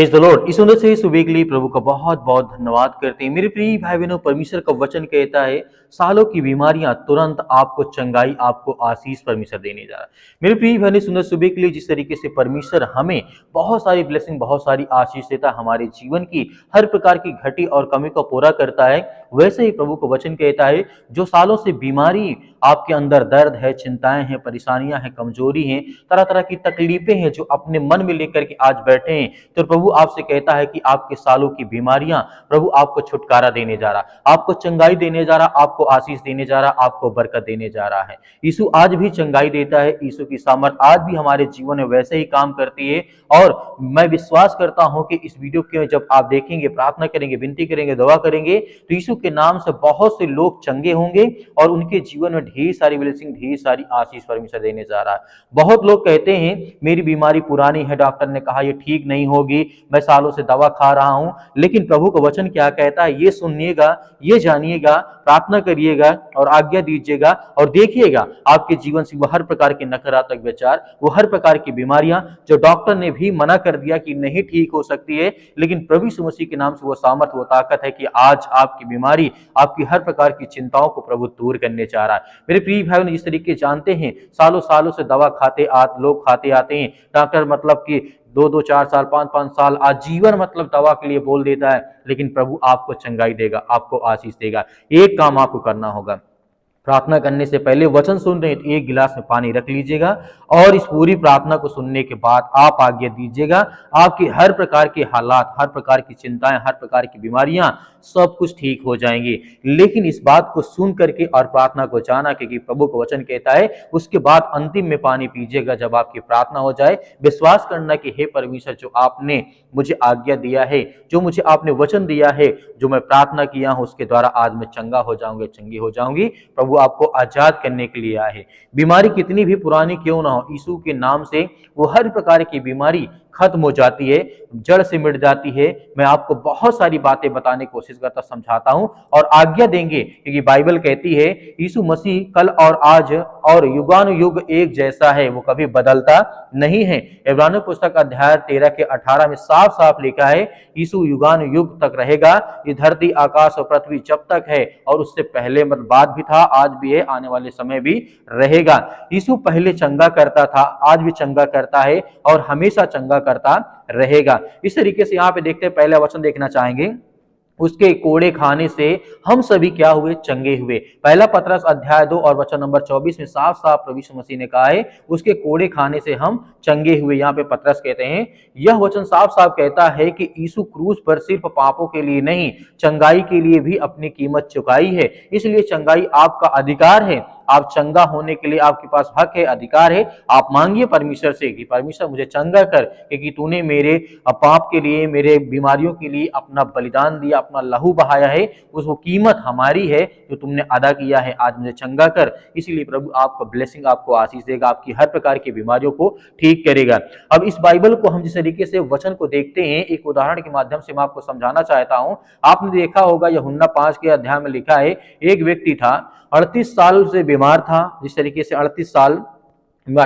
Praise the Lord. इस सुंदर से सुबह के लिए प्रभु का बहुत बहुत धन्यवाद करते हैं। मेरे प्रिय भाई बहनों, परमेश्वर का वचन कहता है सालों की बीमारियां तुरंत आपको चंगाई, आपको आशीष परमेश्वर देने जा रहा है। मेरे प्रिय भाई, सुंदर सुबह के लिए जिस तरीके से परमेश्वर हमें बहुत सारी ब्लेसिंग, बहुत सारी आशीष देता है, हमारे जीवन की हर प्रकार की घटी और कमी को पूरा करता है, वैसे ही प्रभु का वचन कहता है जो सालों से बीमारी आपके अंदर दर्द है, चिंताएं हैं, परेशानियां हैं, कमजोरी हैं, तरह तरह की तकलीफें हैं जो अपने मन में लेकर के आज बैठे हैं, तो प्रभु आपसे कहता है कि आपके सालों की बीमारियां प्रभु आपको छुटकारा देने जा रहा, आपको चंगाई देने जा रहा, आपको आशीष देने जा रहा, आपको बरकत देने जा रहा है। यीशु आज भी चंगाई देता है। यीशु की सामर्थ आज भी हमारे जीवन में वैसे ही काम करती है। और मैं विश्वास करता हूं कि इस वीडियो के जब आप देखेंगे, प्रार्थना करेंगे, विनती करेंगे, दुआ करेंगे, तो यीशु के नाम से बहुत से लोग चंगे होंगे और उनके जीवन में ढेर सारी ब्लेसिंग, ढेर सारी आशीष परमेश्वर देने जा रहा है। बहुत लोग कहते हैं मेरी बीमारी पुरानी है, डॉक्टर ने कहा ये ठीक नहीं होगी, मैं सालों से दवा खा रहा हूं, लेकिन प्रभु का वचन क्या कहता है ये सुनिएगा, ये जानिएगा, प्रार्थना करिएगा और आज्ञा दीजिएगा और देखिएगा आपके जीवन से वो हर प्रकार के नकारात्मक विचार, वो हर प्रकार की बीमारियां जो डॉक्टर ने भी मना कर दिया कि नहीं ठीक हो सकती है, लेकिन प्रभु यीशु मसीह के नाम से वो सामर्थ, वो ताकत है कि आज आपकी बीमारी, आपकी हर प्रकार की चिंताओं को प्रभु दूर करने जा रहा है। मेरे प्रिय भाइयों, जिस तरीके जानते हैं सालों सालों से दवा लोग खाते आते हैं, डॉक्टर मतलब कि 2-2 4 साल, 5-5 साल आजीवन मतलब दवा के लिए बोल देता है, लेकिन प्रभु आपको चंगाई देगा, आपको आशीष देगा। एक काम आपको करना होगा, प्रार्थना करने से पहले वचन सुन रहे हैं तो एक गिलास में पानी रख लीजिएगा और इस पूरी प्रार्थना को सुनने के बाद आप आज्ञा दीजिएगा, आपकी हर प्रकार के हालात, हर प्रकार की चिंताएं, हर प्रकार की बीमारियां सब कुछ ठीक हो जाएंगी। लेकिन इस बात को सुन करके और प्रार्थना को जाना क्योंकि प्रभु का वचन कहता है, उसके बाद अंतिम में पानी पीजिएगा जब आपकी प्रार्थना हो जाए। विश्वास करना कि हे परमेश्वर, जो आपने मुझे आज्ञा दिया है, जो मुझे आपने वचन दिया है, जो मैं प्रार्थना किया हूं उसके द्वारा आज मैं चंगा हो जाऊंगा, चंगी हो जाऊंगी। प्रभु आपको आजाद करने के लिए आए हैं। बीमारी कितनी भी पुरानी क्यों ना हो, यीशु के नाम से वो हर प्रकार की बीमारी खत्म हो जाती है, जड़ से मिट जाती है। मैं आपको बहुत सारी बातें बताने की कोशिश करता, समझाता हूं और आज्ञा देंगे क्योंकि बाइबल कहती है यीशु मसीह कल और आज और युगानुयुग एक जैसा है, वो कभी बदलता नहीं है। इब्रानियों पुस्तक अध्याय 13 के 18 में साफ साफ लिखा है यीशु युगानुयुग तक रहेगा। ये धरती, आकाश और पृथ्वी जब तक है और उससे पहले बाद भी था, आज भी है, आने वाले समय भी रहेगा। यीशु पहले चंगा करता था, आज भी चंगा करता है और हमेशा चंगा करता रहेगा। इस तरीके से यहाँ पे देखते हैं, पहला वचन देखना चाहेंगे, उसके कोड़े खाने से हम सभी क्या हुए, चंगे हुए। पहला पतरस अध्याय 2 और वचन नंबर 24 में साफ साफ प्रभु यीशु मसीह ने कहा है उसके कोड़े खाने से हम चंगे हुए। यहाँ पे पतरस कहते हैं, यह वचन साफ साफ कहता है कि यीशु क्रूस पर सिर्फ पापों के लिए नहीं, चंगाई के लिए भी अपनी कीमत चुकाई है। इसलिए चंगाई आपका अधिकार है। आप चंगा होने के लिए आपके पास हक है, अधिकार है। आप मांगिए परमेश्वर से कि परमेश्वर मुझे चंगा कर, क्योंकि तूने मेरे पाप के लिए, मेरे बीमारियों के लिए अपना बलिदान दिया, अपना लहू बहाया है, उस वो कीमत हमारी है जो तुमने अदा किया है। आज मुझे चंगा कर। इसीलिए प्रभु आपको ब्लेसिंग, आपको आशीष देगा, आपकी हर प्रकार की बीमारियों को ठीक करेगा। अब इस बाइबल को हम जिस तरीके से वचन को देखते हैं, एक उदाहरण के माध्यम से मैं आपको समझाना चाहता हूं। आपने देखा होगा यूहन्ना 5 के अध्याय में लिखा है, एक व्यक्ति था 38 साल से बीमार था। जिस तरीके से 38 साल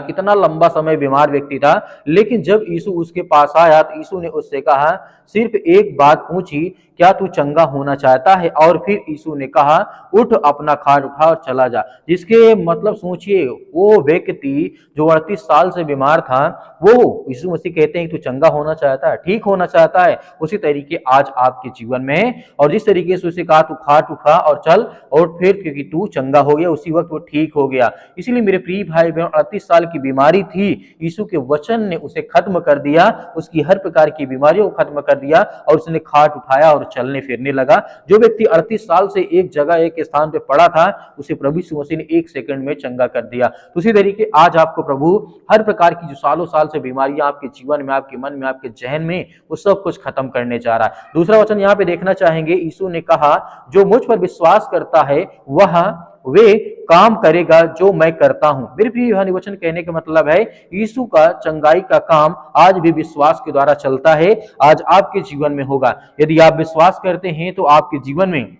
इतना लंबा समय बीमार व्यक्ति था, लेकिन जब यीशु उसके पास आया तो यीशु ने उससे कहा, सिर्फ एक बात पूछी, क्या तू चंगा होना चाहता है? और फिर यीशु ने कहा, उठ, अपना खाट उठा और चला जा। जिसके मतलब सोचिए, वो व्यक्ति जो 38 साल से बीमार था, वो यीशु मसीह कहते हैं कि तू चंगा होना चाहता है, ठीक होना चाहता है। उसी तरीके आज आपके जीवन में, और जिस तरीके से उसे कहा तू खाट उठा और चल, और फिर क्योंकि तू चंगा हो गया, उसी वक्त वो ठीक हो गया। इसीलिए मेरे प्रिय भाई बहन, 38 साल की बीमारी थी, यीशु के वचन ने उसे खत्म कर दिया, उसकी हर प्रकार की बीमारियों को खत्म कर दिया और उसने खाट उठाया और चलने फिरने लगा। जो व्यक्ति 38 साल से एक जगह, एक स्थान पे पड़ा था, उसे प्रभु यीशु मसीह ने 1 सेकंड में चंगा कर दिया। तो उसी तरीके आज आपको प्रभु हर प्रकार की जो सालों साल से बीमारियां आपके जीवन में, आपके मन में, आपके जहन में, वो सब कुछ खत्म करने जा रहा है। दूसरा वचन यहाँ पे देखना चाहेंगे, यीशु ने कहा, जो मुझ पर विश्वास करता है वह वे काम करेगा जो मैं करता हूं। मेरे प्रिय भाई, वचन कहने का मतलब है यीशु का चंगाई का काम आज भी विश्वास के द्वारा चलता है, आज आपके जीवन में होगा। यदि आप विश्वास करते हैं तो आपके जीवन में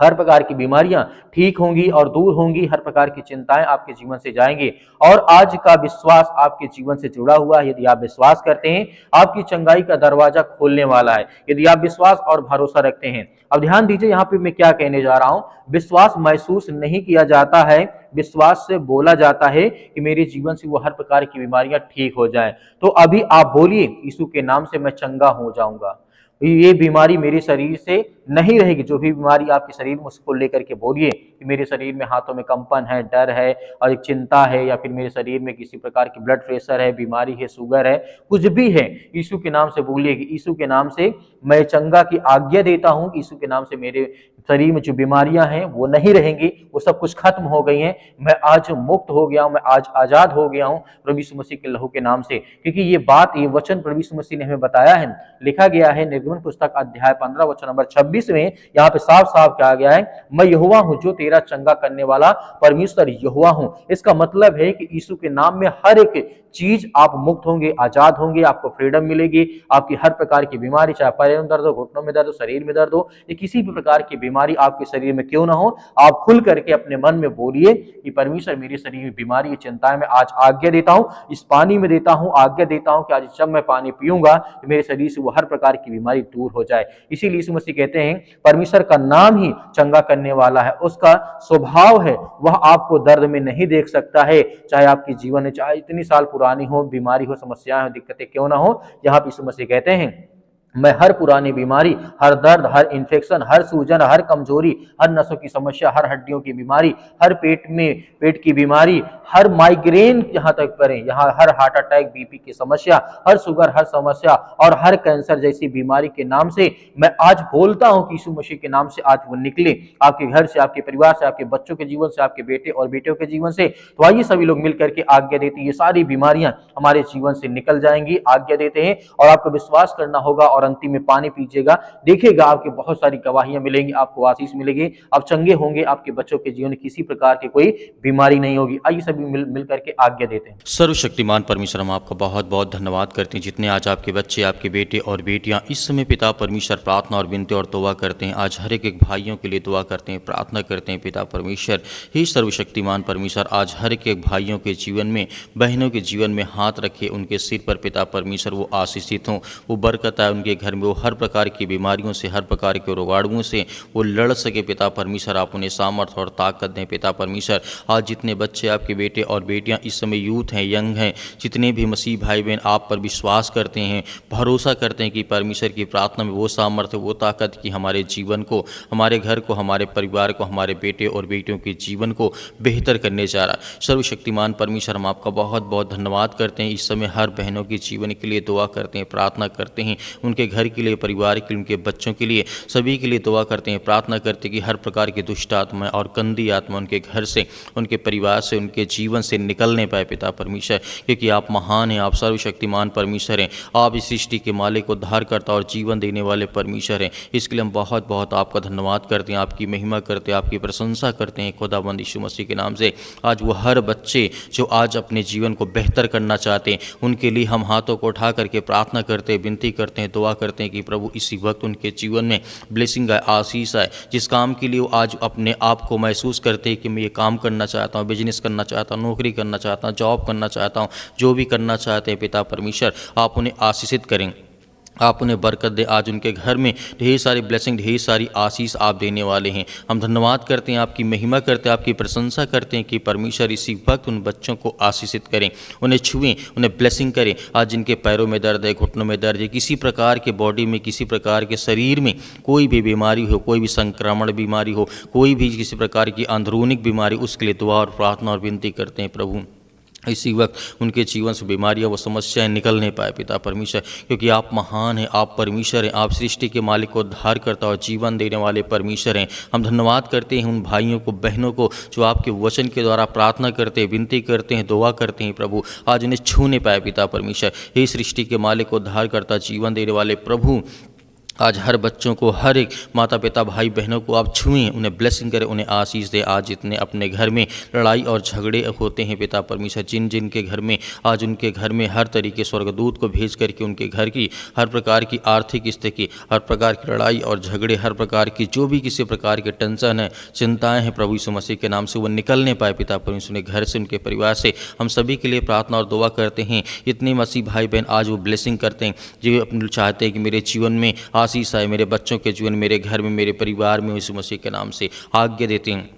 हर प्रकार की बीमारियां ठीक होंगी और दूर होंगी, हर प्रकार की चिंताएं आपके जीवन से जाएंगी और आज का विश्वास आपके जीवन से जुड़ा हुआ है। यदि आप विश्वास करते हैं, आपकी चंगाई का दरवाजा खोलने वाला है, यदि आप विश्वास और भरोसा रखते हैं। अब ध्यान दीजिए यहाँ पे मैं क्या कहने जा रहा हूं। विश्वास महसूस नहीं किया जाता है, विश्वास से बोला जाता है कि मेरे जीवन से वो हर प्रकार की बीमारियां ठीक हो जाएं। तो अभी आप बोलिए, यीशु के नाम से मैं चंगा हो जाऊंगा, ये बीमारी मेरे शरीर से नहीं रहेगी। जो भी बीमारी आपके शरीर में, उसको लेकर के बोलिए कि मेरे शरीर में हाथों में कंपन है, डर है और एक चिंता है, या फिर मेरे शरीर में किसी प्रकार की ब्लड प्रेशर है, बीमारी है, शुगर है, कुछ भी है, यीशु के नाम से बोलिए कि यीशु के नाम से मैं चंगा की आज्ञा देता हूं। यीशु के नाम से मेरे शरीर में जो बीमारियां हैं वो नहीं रहेंगी, वो सब कुछ खत्म हो गई हैं। मैं आज मुक्त हो गया हूं, मैं आज आजाद हो गया हूं प्रभु यीशु मसीह के लहू के नाम से। क्योंकि ये बात, ये वचन प्रभु यीशु मसीह ने हमें बताया है। लिखा गया है निर्गमन पुस्तक अध्याय 15 वचन नंबर 26 में, यहाँ पे साफ साफ कहा गया है, मैं यहोवा हूं जो तेरा चंगा करने वाला परमेश्वर यहोवा हूं। इसका मतलब है कि यीशु के नाम में हर एक चीज आप मुक्त होंगे, आजाद होंगे, आपको फ्रीडम मिलेगी। आपकी हर प्रकार की बीमारी, चाहे पैरों में दर्द हो, घुटनों में दर्द हो, शरीर में दर्द हो, या किसी भी प्रकार की बीमारी आपके शरीर में क्यों ना हो, आप खुल करके अपने मन में बोलिए कि परमेश्वर मेरे शरीर में बीमारी की चिंताएं मैं आज आज्ञा देता हूं, इस पानी में देता हूं, आज्ञा देता हूं कि आज जब मैं पानी पीऊंगा तो मेरे शरीर से वो हर प्रकार की बीमारी दूर हो जाए। इसीलिए यीशु मसीह कहते हैं परमेश्वर का नाम ही चंगा करने वाला है, उसका स्वभाव है, वह आपको दर्द में नहीं देख सकता है। चाहे आपकी जीवन में चाहे इतनी साल पुरानी हो, बीमारी हो, समस्याएं हो, दिक्कतें क्यों ना हो, यहाँ पे यीशु मसीह कहते हैं मैं हर पुरानी बीमारी, हर दर्द, हर इन्फेक्शन, हर सूजन, हर कमजोरी, हर नसों की समस्या, हर हड्डियों की बीमारी, हर पेट की बीमारी, हर माइग्रेन यहाँ तक करें, यहाँ हर हार्ट अटैक, बीपी की समस्या, हर शुगर, हर समस्या और हर कैंसर जैसी बीमारी के नाम से मैं आज बोलता हूं कि यीशु मसीह के नाम से आज वो निकले आपके घर से, आपके परिवार से, आपके बच्चों के जीवन से, आपके बेटे और बेटियों के जीवन से। तो आइए सभी लोग मिलकर के आज्ञा देते हैं, ये सारी बीमारियां हमारे जीवन से निकल जाएंगी। आज्ञा देते हैं और आपको विश्वास करना होगा और अंतिम में पानी पीजिएगा, देखिएगा आपके बहुत सारी गवाहियां मिलेंगी, आपको आशीष मिलेगी, आप चंगे होंगे, आपके बच्चों के जीवन में किसी प्रकार की कोई बीमारी नहीं होगी। आइए सभी मिल करके आज्ञा देते हैं। सर्वशक्तिमान परमेश्वर, हम आपका बहुत बहुत धन्यवाद करते हैं जितने आज आपके बच्चे, आपके बेटे और बेटियां इस समय पिता परमेश्वर प्रार्थना और विनती और दुआ करते हैं। आज हर एक भाइयों के लिए दुआ करते हैं, प्रार्थना करते हैं पिता परमेश्वर। हे सर्वशक्तिमान परमेश्वर, आज हर एक भाइयों के जीवन में, बहनों के जीवन में हाथ रखे, उनके सिर पर पिता परमेश्वर वो आशीषित हों, वो बरकत आए उनके घर में, वो हर प्रकार की बीमारियों से, हर प्रकार के रोगाणुओं से वो लड़ सके पिता परमेश्वर। आप उन्हें सामर्थ्य और ताकत दें पिता परमेश्वर। आज जितने बच्चे, आपके बेटे और बेटियां इस समय यूथ हैं, यंग हैं, जितने भी मसीह भाई बहन आप पर विश्वास करते हैं, भरोसा करते हैं कि परमेश्वर की प्रार्थना में वो सामर्थ्य, वो ताकत कि हमारे जीवन को, हमारे घर को, हमारे परिवार को, हमारे बेटे और बेटियों के जीवन को बेहतर करने जा रहा है। सर्वशक्तिमान परमेश्वर, हम आपका बहुत बहुत धन्यवाद करते हैं। इस समय हर बहनों के जीवन के लिए दुआ करते हैं, प्रार्थना करते हैं, उनके घर के लिए, परिवार के लिए, उनके बच्चों के लिए, सभी के लिए दुआ करते हैं, प्रार्थना करते हैं कि हर प्रकार की दुष्ट आत्मा और गंदी आत्मा उनके घर से, उनके परिवार से, उनके जीवन से निकलने पाए पिता परमेश्वर। क्योंकि आप महान हैं, आप सर्वशक्तिमान परमेश्वर हैं, आप इस सृष्टि के मालिक, उद्धारकर्ता और जीवन देने वाले परमेश्वर हैं। इसके लिए हम बहुत बहुत आपका धन्यवाद करते हैं, आपकी महिमा करते हैं, आपकी प्रशंसा करते हैं खुदावंद यीशु मसीह के नाम से। आज वो हर बच्चे जो आज अपने जीवन को बेहतर करना चाहते हैं, उनके लिए हम हाथों को उठा करके प्रार्थना करते हैं, विनती करते हैं, दुआ करते हैं कि प्रभु इसी वक्त उनके जीवन में ब्लेसिंग आए, आशीष आए। जिस काम के लिए वो आज अपने आप को महसूस करते हैं कि मैं ये काम करना चाहता हूँ, बिजनेस करना चाहता हूँ, नौकरी करना चाहता हूँ, जॉब करना चाहता हूँ, जो भी करना चाहते हैं पिता परमेश्वर, आप उन्हें आशीषित करें, आप उन्हें बरकत दें। आज उनके घर में ढेर सारी ब्लेसिंग, ढेर सारी आशीष आप देने वाले हैं। हम धन्यवाद करते हैं, आपकी महिमा करते हैं, आपकी प्रशंसा करते हैं कि परमेश्वर इसी वक्त उन बच्चों को आशीषित करें, उन्हें छुएं, उन्हें ब्लेसिंग करें। आज जिनके पैरों में दर्द है, घुटनों में दर्द है, किसी प्रकार के बॉडी में, किसी प्रकार के शरीर में कोई भी बीमारी हो, कोई भी संक्रमण बीमारी हो, कोई भी किसी प्रकार की अंदरूनी बीमारी, उसके लिए दुआ और प्रार्थना और विनती करते हैं प्रभु इसी वक्त उनके जीवन से बीमारियां व समस्याएं निकल नहीं पाए पिता परमेश्वर। क्योंकि आप महान हैं, आप परमेश्वर हैं, आप सृष्टि के मालिक को उद्धार करता और जीवन देने वाले परमेश्वर हैं। हम धन्यवाद करते हैं उन भाइयों को, बहनों को जो आपके वचन के द्वारा प्रार्थना करते हैं, विनती करते हैं, दुआ करते हैं प्रभु। आज उन्हें छू नहीं पाए पिता परमेश्वर। हे सृष्टि के मालिक को उद्धार करता, जीवन देने वाले प्रभु, आज हर बच्चों को, हर एक माता पिता भाई बहनों को आप छुएं, उन्हें ब्लेसिंग करें, उन्हें आशीष दें। आज जितने अपने घर में लड़ाई और झगड़े होते हैं पिता परमेश्वर, जिन जिन के घर में आज उनके घर में हर तरीके स्वर्गदूत को भेज करके उनके घर की हर प्रकार की आर्थिक स्थिति, हर प्रकार की लड़ाई और झगड़े, हर प्रकार की जो भी किसी प्रकार के टेंशन है, चिंताएं हैं, प्रभु यीशु मसीह के नाम से वो निकलने पाए पिता परमेश्वर। उनके घर से, उनके परिवार से हम सभी के लिए प्रार्थना और दुआ करते हैं। इतने मसीह भाई बहन आज वो ब्लेसिंग करते हैं, जो अपने चाहते हैं कि मेरे जीवन में आशीष आए, मेरे बच्चों के जीवन, मेरे घर में, मेरे परिवार में, यीशु मसीह के नाम से आज्ञा देते हैं।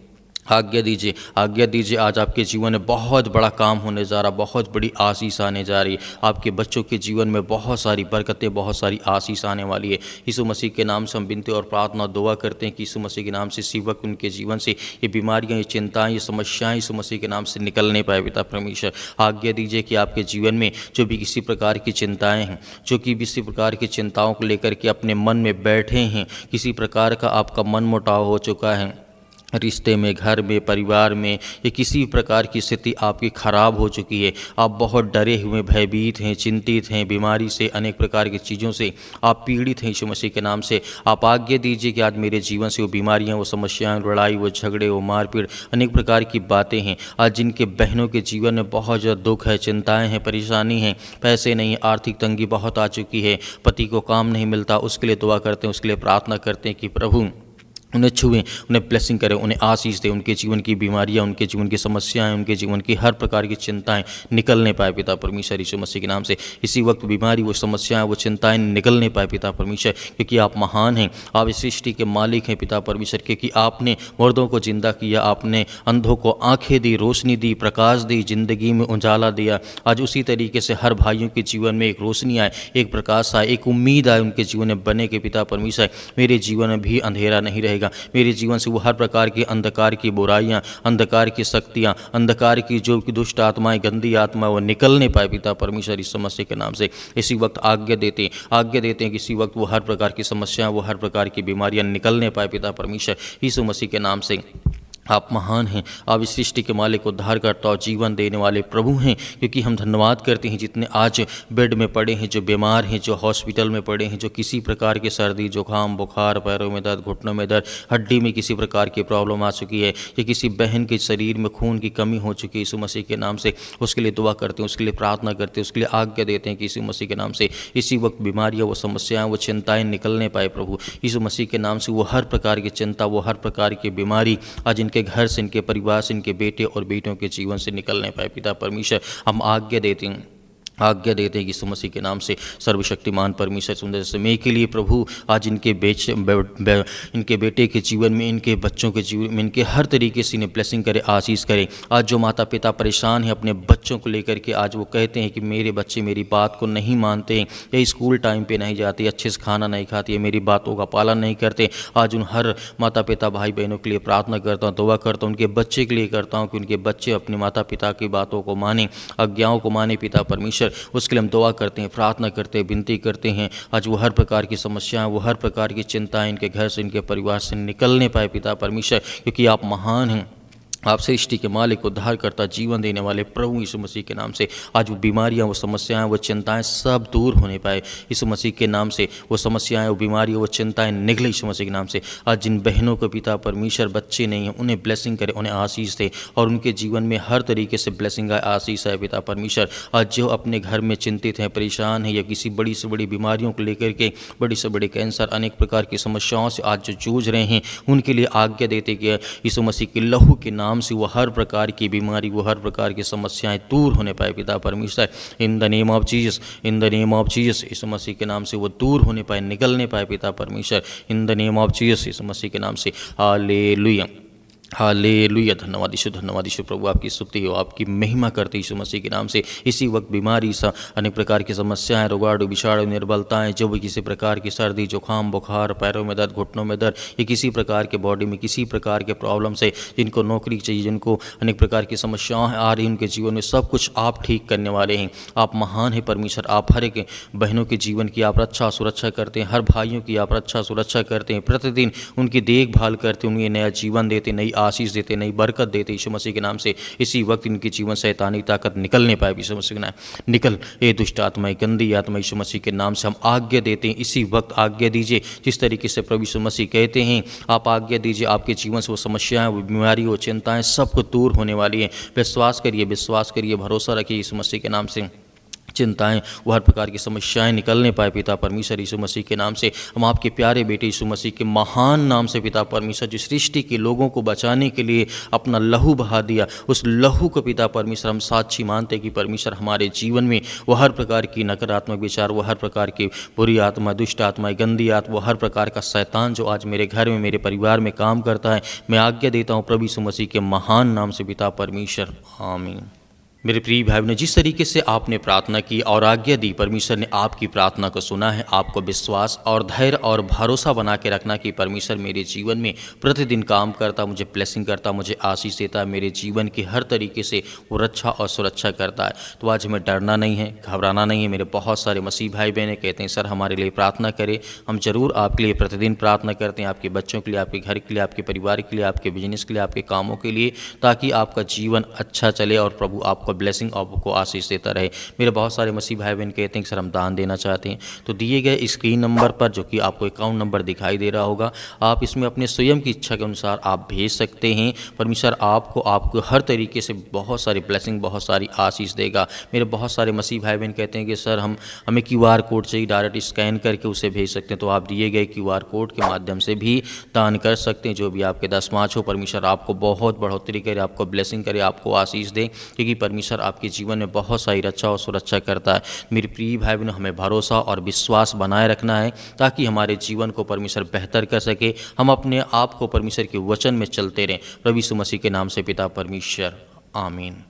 आज्ञा दीजिए, आज्ञा दीजिए। आज आपके जीवन में बहुत बड़ा काम होने जा रहा, बहुत बड़ी आशीष आने जा रही है। आपके बच्चों के जीवन में बहुत सारी बरकतें, बहुत सारी आशीष आने वाली है। यीशु मसीह के नाम से हम विनती और प्रार्थना दुआ करते हैं कि यीशु मसीह के नाम से इसी वक्त उनके जीवन से ये बीमारियां, ये चिंताएं, ये समस्याएं यीशु मसीह के नाम से निकलने पाए पिता परमेश्वर। आज्ञा दीजिए कि आपके जीवन में जो भी किसी प्रकार की चिंताएँ हैं, जो कि किसी प्रकार की चिंताओं को लेकर के अपने मन में बैठे हैं, किसी प्रकार का आपका मन मुटाव हो चुका है रिश्ते में, घर में, परिवार में, या किसी प्रकार की स्थिति आपकी खराब हो चुकी है, आप बहुत डरे हुए, भयभीत हैं, चिंतित हैं, बीमारी से, अनेक प्रकार की चीज़ों से आप पीड़ित हैं, यीशु मसीह के नाम से आप आज्ञा दीजिए कि आज मेरे जीवन से वो बीमारियां, वो समस्याएं, लड़ाई, वो झगड़े, वो मारपीट, अनेक प्रकार की बातें हैं आज जिनके बहनों के जीवन में बहुत ज़्यादा दुख है, चिंताएँ हैं, परेशानी हैं, पैसे नहीं, आर्थिक तंगी बहुत आ चुकी है, पति को काम नहीं मिलता, उसके लिए दुआ करते हैं, उसके लिए प्रार्थना करते हैं कि प्रभु उन्हें छुएं, उन्हें ब्लेसिंग करें, उन्हें आशीष दें, उनके जीवन की बीमारियां, उनके जीवन की समस्याएं, उनके जीवन की हर प्रकार की चिंताएं निकलने पाए पिता परमेश्वर यीशु मसीह के नाम से। इसी वक्त बीमारी, वो समस्याएं, वो चिंताएं निकलने पाए पिता परमेश्वर, क्योंकि आप महान हैं, आप इस सृष्टि के मालिक हैं पिता परमेश्वर। क्योंकि आपने मुर्दों को जिंदा किया, आपने अंधों को आंखें दी, रोशनी दी, प्रकाश दी, जिंदगी में उजाला दिया। आज उसी तरीके से हर भाइयों के जीवन में एक रोशनी आए, एक प्रकाश आए, एक उम्मीद आए उनके जीवन में बने के पिता परमेश्वर मेरे जीवन में भी अंधेरा नहीं रहेगा, मेरे जीवन से वो हर प्रकार की अंधकार की बुराइयां, अंधकार की शक्तियां, अंधकार की जो दुष्ट आत्माएं, गंदी आत्मा, वो निकलने पाए पिता परमेश्वर इस समस्या के नाम से। इसी वक्त आज्ञा देते हैं कि इसी वक्त वो हर प्रकार की समस्याएं, वो हर प्रकार की बीमारियां निकलने पाए पिता परमेश्वर यीशु मसीह के नाम से। आप महान हैं, आप इस सृष्टि के मालिक, उद्धारकर्ता और जीवन देने वाले प्रभु हैं। क्योंकि हम धन्यवाद करते हैं जितने आज बेड में पड़े हैं, जो बीमार हैं, जो हॉस्पिटल में पड़े हैं, जो किसी प्रकार के सर्दी, जुकाम, बुखार, पैरों में दर्द, घुटनों में दर्द, हड्डी में किसी प्रकार की प्रॉब्लम आ चुकी है, या किसी बहन के शरीर में खून की कमी हो चुकी है, यीशु मसीह के नाम से उसके लिए दुआ करते हैं, उसके लिए प्रार्थना करते हैं, उसके लिए आज्ञा देते हैं कि यीशु मसीह के नाम से इसी वक्त बीमारियाँ, वो समस्याएँ, वो चिंताएँ निकलने पाए प्रभु यीशु मसीह के नाम से। वो हर प्रकार की चिंता, वो हर प्रकार की बीमारी आज इनके घर से, इनके परिवार से, इनके बेटे और बेटियों के जीवन से निकलने पाए पिता परमेश्वर। हम आज्ञा देते हैं कि यीशु मसीह के नाम से सर्वशक्तिमान परमेश्वर सुंदर समय के लिए प्रभु आज इनके इनके बेटे के जीवन में, इनके बच्चों के जीवन में, इनके हर तरीके से इन्हें ब्लेसिंग करे, आशीष करे। आज जो माता पिता परेशान हैं अपने बच्चों को लेकर के, आज वो कहते हैं कि मेरे बच्चे मेरी बात को नहीं मानते, या स्कूल टाइम पे नहीं जाते, अच्छे से खाना नहीं खाते, मेरी बातों का पालन नहीं करते, आज उन हर माता पिता भाई बहनों के लिए प्रार्थना करता हूँ, दुआ करता हूँ, उनके बच्चे के लिए करता हूँ कि उनके बच्चे अपने माता पिता की बातों को माने, आज्ञाओं को माने पिता परमेश्वर। उसके लिए हम दुआ करते हैं, प्रार्थना करते हैं, विनती करते हैं। आज वो हर प्रकार की समस्याएं, वो हर प्रकार की चिंताएं इनके घर से, इनके परिवार से निकलने पाए पिता परमेश्वर, क्योंकि आप महान हैं, आप सृष्टि के मालिक, उद्धार करता, जीवन देने वाले प्रभु यीशु मसीह के नाम से। आज वो बीमारियां, वो समस्याएं, वो चिंताएं सब दूर होने पाए यीशु मसीह के नाम से। वो समस्याएं, वो बीमारियां, वो चिंताएं निकले यीशु मसीह के नाम से। आज जिन बहनों को पिता परमेश्वर बच्चे नहीं हैं, उन्हें ब्लेसिंग करे, उन्हें आशीष दे, और उनके जीवन में हर तरीके से ब्लेसिंग आए, आशीष है पिता परमेश्वर। आज जो अपने घर में चिंतित हैं, परेशान हैं, या किसी बड़ी से बड़ी बीमारियों को लेकर के, बड़ी से बड़ी कैंसर, अनेक प्रकार की समस्याओं से आज जो जूझ रहे हैं, उनके लिए आज्ञा देते कि यीशु मसीह के लहू के नाम से वो हर प्रकार की बीमारी, वो हर प्रकार की समस्याएं दूर होने पाए पिता परमेश्वर। In the name of Jesus, in the name of Jesus, Yeshu Masih के नाम से वो दूर होने पाए, निकलने पाए पिता परमेश्वर। In the name of Jesus, Yeshu Masih के नाम से। Hallelujah, hallelujah. धन्यवाद यीशु प्रभु, आपकी स्तुति हो, आपकी महिमा करते यीशु मसीह के नाम से। इसी वक्त बीमारी सा, अनेक प्रकार की समस्याएं, रोगाणु, विषाणु, निर्बलताएं, जो भी किसी प्रकार की सर्दी, जुकाम, बुखार, पैरों में दर्द, घुटनों में दर्द, या किसी प्रकार के बॉडी में किसी प्रकार के प्रॉब्लम से, जिनको नौकरी चाहिए, जिनको अनेक प्रकार की समस्याएं आ रही उनके जीवन में, सब कुछ आप ठीक करने वाले हैं। आप महान हैं परमेश्वर, आप हर एक बहनों के जीवन की आप रक्षा सुरक्षा करते हैं, हर भाइयों की आप रक्षा सुरक्षा करते हैं, प्रतिदिन उनकी देखभाल करते हैं, उन्हें नया जीवन देते, नई आशीष देते, नई बरकत देते यीशु मसीह के नाम से। इसी वक्त इनके जीवन से शैतानी ताकत निकलने पाए यीशु मसीह के नाम। निकल ये दुष्ट आत्माएं, गंदी आत्मा यीशु मसीह के नाम से हम आज्ञा देते हैं। इसी वक्त आज्ञा दीजिए, जिस तरीके से प्रभु यीशु मसीह कहते हैं आप आज्ञा दीजिए, आपके जीवन से वो समस्याएं, वो बीमारी, वो चिंताएं सब कुछ दूर होने वाली हैं। विश्वास करिए, भरोसा रखिए यीशु मसीह के नाम से। चिंताएं, वो हर प्रकार की समस्याएं निकलने पाए पिता परमेश्वर यीशु मसीह के नाम से। हम आपके प्यारे बेटे यीशु मसीह के महान नाम से पिता परमेश्वर, जिस सृष्टि के लोगों को बचाने के लिए अपना लहू बहा दिया, उस लहू को पिता परमेश्वर हम साक्षी मानते कि परमेश्वर हमारे जीवन में वो हर प्रकार की नकारात्मक विचार, वो हर प्रकार की बुरी आत्मा, दुष्ट आत्मा, गंदी आत्मा, वो हर प्रकार का शैतान जो आज मेरे घर में, मेरे परिवार में काम करता है, मैं आज्ञा देता हूँ प्रभु यीशु मसीह के महान नाम से पिता परमेश्वर, आमीन। मेरे प्रिय भाई बहनों, जिस तरीके से आपने प्रार्थना की और आज्ञा दी, परमेश्वर ने आपकी प्रार्थना को सुना है। आपको विश्वास और धैर्य और भरोसा बना के रखना कि परमेश्वर मेरे जीवन में प्रतिदिन काम करता, मुझे ब्लेसिंग करता, मुझे आशीष देता, मेरे जीवन की हर तरीके से वो रक्षा और सुरक्षा करता है। तो आज हमें डरना नहीं है, घबराना नहीं है। मेरे बहुत सारे मसीह भाई बहनें कहते हैं सर हमारे लिए प्रार्थना करें। हम जरूर आपके लिए प्रतिदिन प्रार्थना करते हैं, आपके बच्चों के लिए, आपके घर के लिए, आपके परिवार के लिए, आपके बिजनेस के लिए, आपके कामों के लिए, ताकि आपका जीवन अच्छा चले और प्रभु आपको ब्लेसिंग आपको आशीष देता रहे। मेरे बहुत सारे मसीह भाई बहन कहते हैं कि सर हम दान देना चाहते हैं, तो दिए गए स्क्रीन नंबर पर जो कि आपको अकाउंट नंबर दिखाई दे रहा होगा, आप इसमें अपने स्वयं की इच्छा के अनुसार आप भेज सकते हैं। परमेश्वर आपको हर तरीके से बहुत सारी ब्लेसिंग, बहुत सारी आशीष देगा। मेरे बहुत सारे मसीह भाई बहन कहते हैं कि सर हमें QR कोड चाहिए, डायरेक्ट स्कैन करके उसे भेज सकते हैं, तो आप दिए गए QR कोड के माध्यम से भी दान कर सकते हैं। जो भी आपके दसमाच हो, परमेश्वर आपको बहुत बढ़ोतरी करे, आपको ब्लेसिंग करे, आपको आशीष दे, क्योंकि परमेश्वर आपके जीवन में बहुत सारी रक्षा और सुरक्षा करता है। मेरे प्रिय भाई बहनों, हमें भरोसा और विश्वास बनाए रखना है ताकि हमारे जीवन को परमेश्वर बेहतर कर सके। हम अपने आप को परमेश्वर के वचन में चलते रहें। प्रभु यीशु मसीह के नाम से पिता परमेश्वर, आमीन।